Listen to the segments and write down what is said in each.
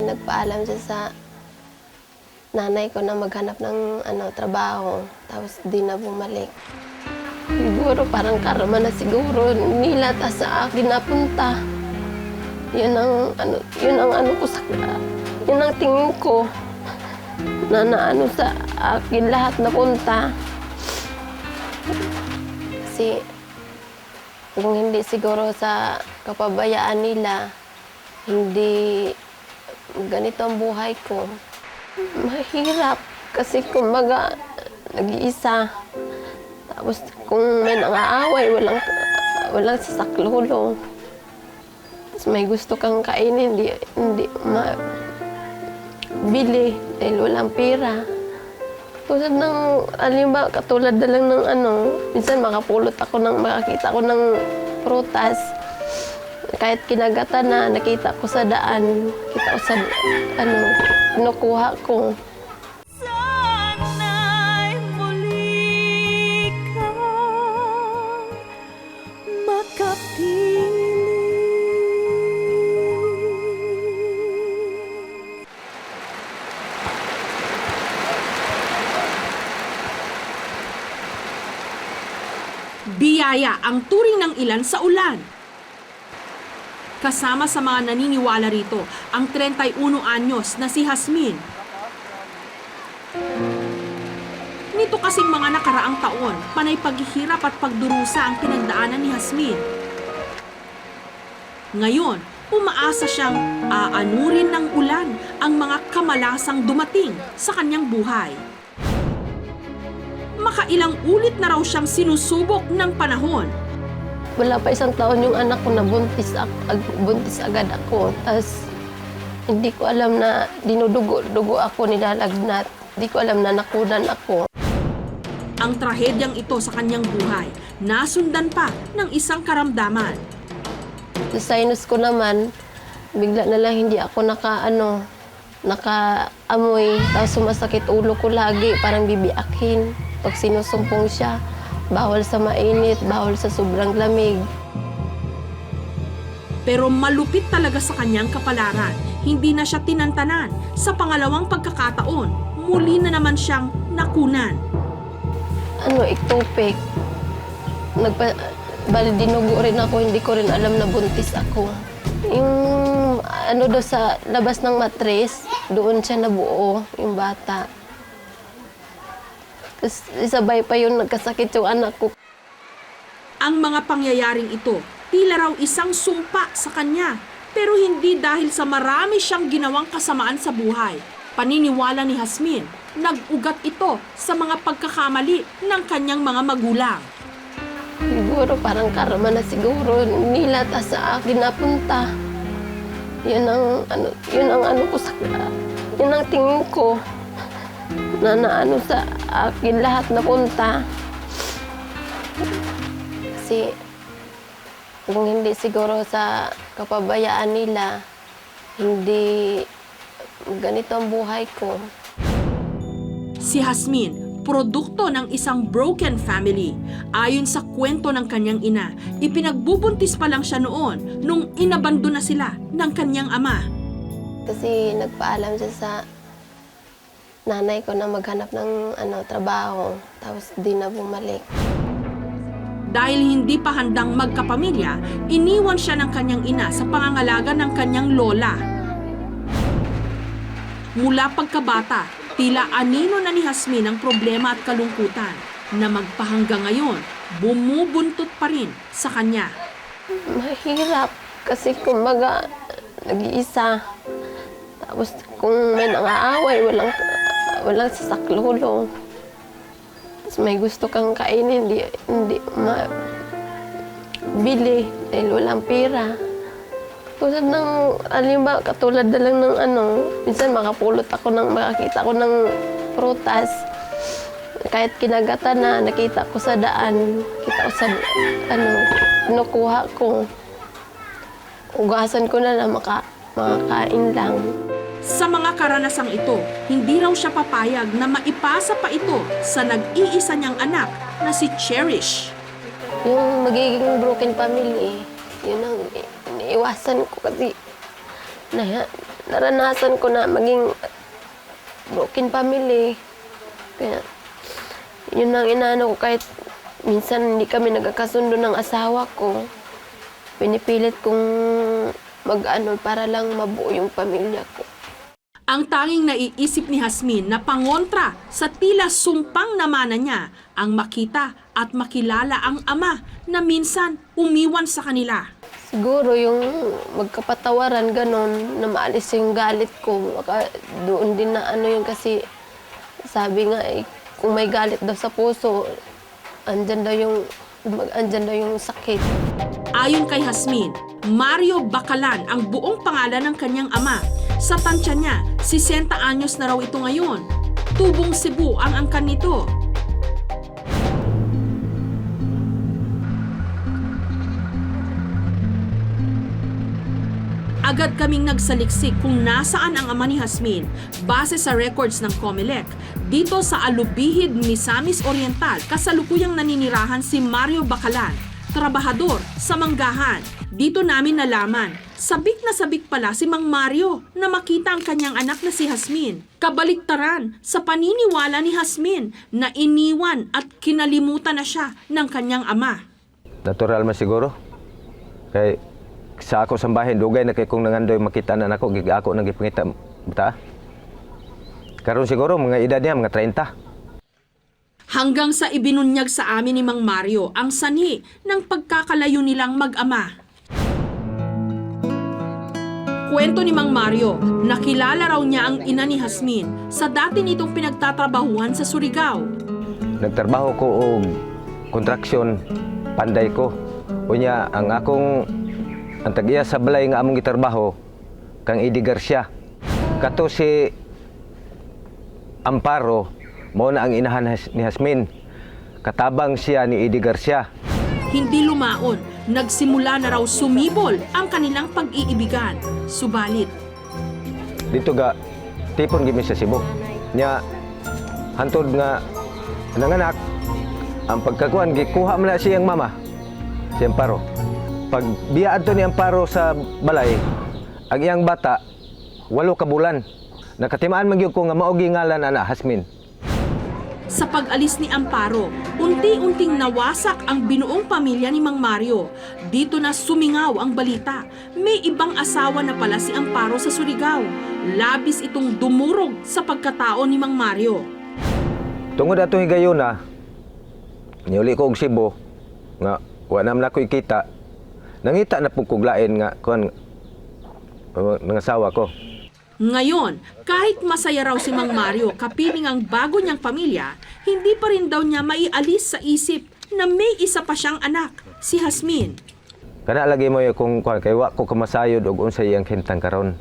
nagpaalam siya sa nanay ko na maghanap ng trabaho, tapos di na bumalik. Siguro parang karma na siguro nila sa akin napunta. Yun ang ko sa, yun ang tingin ko na sa akin lahat napunta. Kasi kung hindi siguro sa kapabayaan nila, hindi ganito ang buhay ko. Mahirap kasi kumbaga nag-iisa. Tapos kung may nangaaway, walang sasaklolo. Tapos may gusto kang kainin, hindi mabili dahil walang pera. Tulad ng, alimba, katulad na lang ng minsan makakita ko ng prutas. Kahit kinagata na, nakita ko sa daan, kita ko sa, kinukuha ko. Sana'y muli kang makapiling. Biyaya ang turing ng ilan sa ulan. Kasama sa mga naniniwala rito ang 31 anyos na si Jasmine. Nito kasing mga nakaraang taon, panay paghihirap at pagdurusa ang pinagdaanan ni Jasmine. Ngayon, umaasa siyang aanurin ng ulan ang mga kamalasang dumating sa kanyang buhay. Makailang ulit na raw siyang sinusubok ng panahon. Wala pa isang taon yung anak ko na buntis agad ako. Tapos hindi ko alam na dinudugo ako, nilalagnat. Hindi ko alam na nakunan ako. Ang trahedyang ito sa kanyang buhay, nasundan pa ng isang karamdaman. Sa sinus ko naman, bigla na lang hindi ako nakaamoy. Tapos sumasakit ulo ko lagi, parang bibiakin. Pag sinusumpong siya, bawal sa mainit, bawal sa sobrang lamig. Pero malupit talaga sa kanyang kapalaran. Hindi na siya tinantanan. Sa pangalawang pagkakataon, muli na naman siyang nakunan. Ectopic. Bali dinugo rin ako, hindi ko rin alam na buntis ako. Yung daw sa labas ng matres, doon siya nabuo, yung bata. Tapos isabay pa yun, nagkasakit yung anak ko. Ang mga pangyayaring ito, tila raw isang sumpa sa kanya. Pero hindi dahil sa marami siyang ginawang kasamaan sa buhay. Paniniwala ni Jasmine, nag-ugat ito sa mga pagkakamali ng kanyang mga magulang. Siguro parang karma na siguro nila sa akin napunta. Yun ang ko sa, yun ang tingin ko na sa akin lahat napunta. Kasi kung hindi siguro sa kapabayaan nila, hindi ganito ang buhay ko. Si Jasmine, produkto ng isang broken family. Ayon sa kwento ng kanyang ina, ipinagbubuntis pa lang siya noon nung inabandon na sila ng kanyang ama. Kasi nagpaalam siya sa nanay ko na maghanap ng trabaho, tapos di na bumalik. Dahil hindi pa handang magkapamilya, iniwan siya ng kanyang ina sa pangangalaga ng kanyang lola. Mula pagkabata, tila anino na ni Jasmine ang problema at kalungkutan na magpahanggang ngayon, bumubuntot pa rin sa kanya. Mahirap kasi kumbaga nag-iisa. Tapos kung may nangaaway, walang sasaklolo. Tapos may gusto kang kainin, hindi mabili dahil walang pera. Tulad ng, alimba, katulad na lang ng minsan makakita ko ng prutas. Kahit kinagata na, nakita ko sa daan, kita ko sa, kinukuha ko. Ugasan ko na lang, makakain lang. Sa mga karanasang ito, hindi raw siya papayag na maipasa pa ito sa nag-iisa niyang anak na si Cherish. Yung magiging broken family, yun ang iniiwasan ko kasi naranasan ko na maging broken family. Kaya, yun ang inaano ko kahit minsan hindi kami nagkakasundo ng asawa ko. Pinipilit kong mag-ano para lang mabuo yung pamilya ko. Ang tanging naiisip ni Jasmine na pangontra sa tila sumpang namana niya ang makita at makilala ang ama na minsan umiwan sa kanila. Siguro yung magkapatawaran ganon na maalis yung galit ko. Baka doon din na ano yun kasi sabi nga kung may galit daw sa puso, andyan daw yung sakit. Ayon kay Jasmine, Mario Bacalan ang buong pangalan ng kanyang ama. Sa tansya niya, 60 anyos na raw ito ngayon. Tubong Cebu ang angkan nito. Agad kaming nagsaliksik kung nasaan ang ama ni Jasmine base sa records ng COMELEC. Dito sa Alubihid, Misamis Oriental, kasalukuyang naninirahan si Mario Bacalan, trabahador sa Manggahan. Dito namin nalaman, sabik na sabik pala si Mang Mario na makita ang kanyang anak na si Jasmine. Kabaliktaran sa paniniwala ni Jasmine na iniwan at kinalimutan na siya ng kanyang ama. Natural man siguro. Kay sa ako sambahin, dugay na kay kung nangandoy makita na ako, ako nagipangita bata. Karon siguro mga edad niya, mga 30. Hanggang sa ibinunyag sa amin ni Mang Mario ang sanhi ng pagkakalayo nilang mag-ama. Kwento ni Mang Mario, nakilala raw niya ang ina ni Jasmine sa dati nitong pinagtatrabahuhan sa Surigao. Nagtrabaho ko og kontraksyon, panday ko. Unya ang akong ang tag-iya sa balay nga among gitrabaho kang Eddie Garcia. Kato si Amparo, mao na ang inahan ni Jasmine. Katabang siya ni Eddie Garcia. Hindi lumaon, nagsimula na raw sumibol ang kanilang pag-iibigan. Subalit, Dito ga tipon gimi sa Cebu. Nya hantod nga nanganak ang pagkakuan gikuha man na siyang mama, si Amparo. Pag biyaan to ni Amparo sa balay, ang iyang bata 8 ka bulan. Nakatimaan man gyud ko nga mao gingalan ana Jasmine. sa pag-alis ni Amparo, unti-unting nawasak ang binuong pamilya ni Mang Mario. Dito na sumingaw ang balita. May ibang asawa na pala si Amparo sa Surigao. Labis itong dumurog sa pagkatao ni Mang Mario. Tungod ato higayuna, niuli ko og Cebu nga wa nam na ko ikita. Nangita na pug kuglain nga kon nangasawa ko. Ngayon, kahit masaya raw si Mang Mario kapiling ang bago niyang pamilya, hindi pa rin daw niya maialis sa isip na may isa pa siyang anak, si Jasmine. Kana lagi mo kung kay wa ko kamasayod og unsay iyang hintang karon.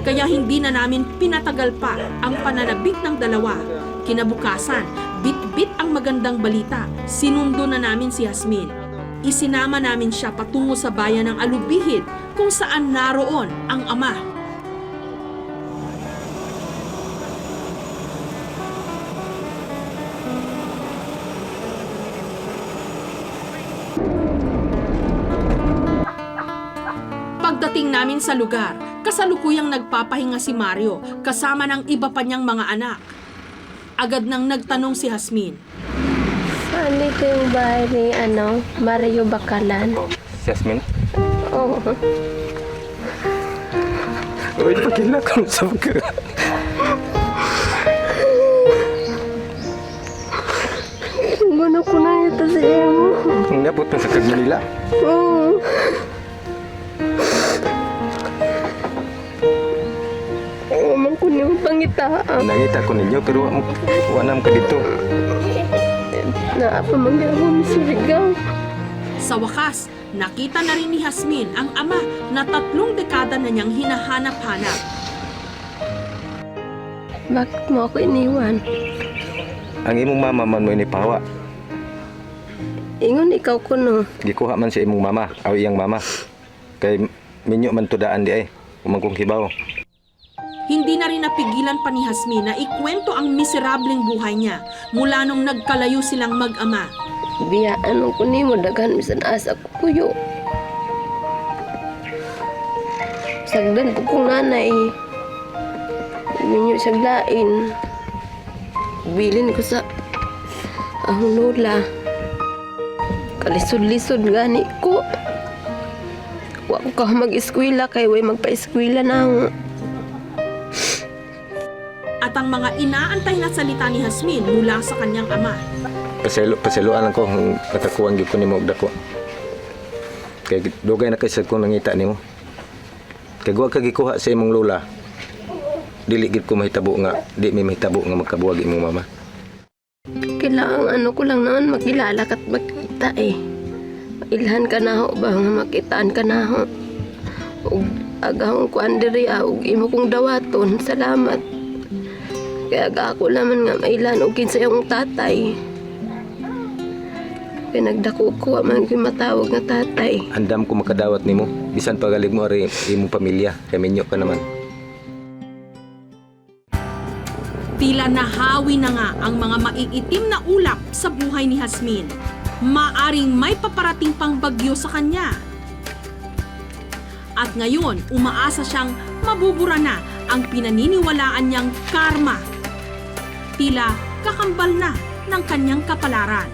Kaya hindi na namin pinatagal pa ang pananabik ng dalawa. Kinabukasan, bit-bit ang magandang balita. Sinundo na namin si Jasmine. Isinama namin siya patungo sa bayan ng Alubihid kung saan naroon ang ama. Pagdating namin sa lugar, kasalukuyang nagpapahinga si Mario kasama ng iba pa niyang mga anak. Agad nang nagtanong si Jasmine. Saan ito yung bahay ni Mario Bacalan? Jasmine? Oo. Uy, pakila kung sa mga. Gano'n ko na ito sa iyo. Napot na sa Manila. Oo. Umang ko niyong pangitaan. Nangita ko ninyo pero wanam ka dito. Naapamagyaw sa Surigao. Sa wakas, nakita na rin ni Jasmine ang ama na 3 dekada na niyang hinahanap-hanap. Bakit mo ako iniwan? Ang imong mama man mo inipawa. Ingon ikaw ko no. Gikuha man sa imong mama, aw iyang mama. Kay minyo man tudaan di ay, umangkong hibaw. Hindi na rin napigilan pa ni Jasmine na ikwento ang miserableng buhay niya mula nung nagkalayo silang mag-ama. Biyaan ko ni mo daghan bisan asa ko kuyo. Sagdan po kong nanay. Minyo saglain. Bilin ko sa ang lola. Kalisod-lisod gani ko. Wa ko ka mag-eskwela kay way magpa-eskwela na ako. At ang mga inaantay na salita ni Jasmine mula sa kanyang ama. Pasiluan lang ko kung nakakuha gyud ko nimo og dako. Kay dugay na kay sa kung nangita nimo. Kay wa ka gikuha sa imong lola. Dili gid ko mahitabo nga, di mi mahitabo nga magkabuwag imong mama. Kailangan ko lang naman makilala kat makita eh. Mailhan ka na ho ba nga makitaan ka na ho. Ug agahong ko andiri ug imo kong dawaton. Salamat. Kaya aga ako naman nga mailan og kinsa yung tatay. Kaya nagdako ko man ko'y matawag nga tatay. Andam ko makadawat nimo, bisan pagalig mo ari imong pamilya, kay minyo ka naman. Tila nahawi na nga ang mga maiitim na ulap sa buhay ni Jasmine. Maaring may paparating pang bagyo sa kanya. At ngayon, umaasa siyang mabubura na ang pinaniniwalaan niyang karma. Tila kakambal na ng kanyang kapalaran.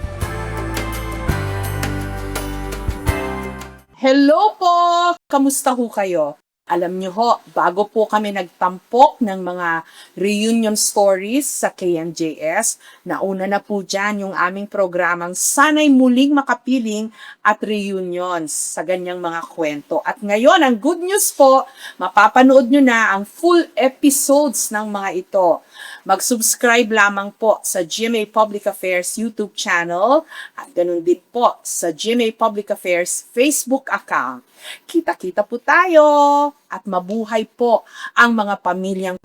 Hello po! Kamusta ho kayo? Alam niyo ho, bago po kami nagtampok ng mga reunion stories sa KMJS, nauna na po dyan yung aming programang Sana'y Muling Makapiling at Reunions sa ganyang mga kwento. At ngayon, ang good news po, mapapanood nyo na ang full episodes ng mga ito. Mag-subscribe lamang po sa GMA Public Affairs YouTube channel at ganun din po sa GMA Public Affairs Facebook account. Kita-kita po tayo at mabuhay po ang mga pamilyang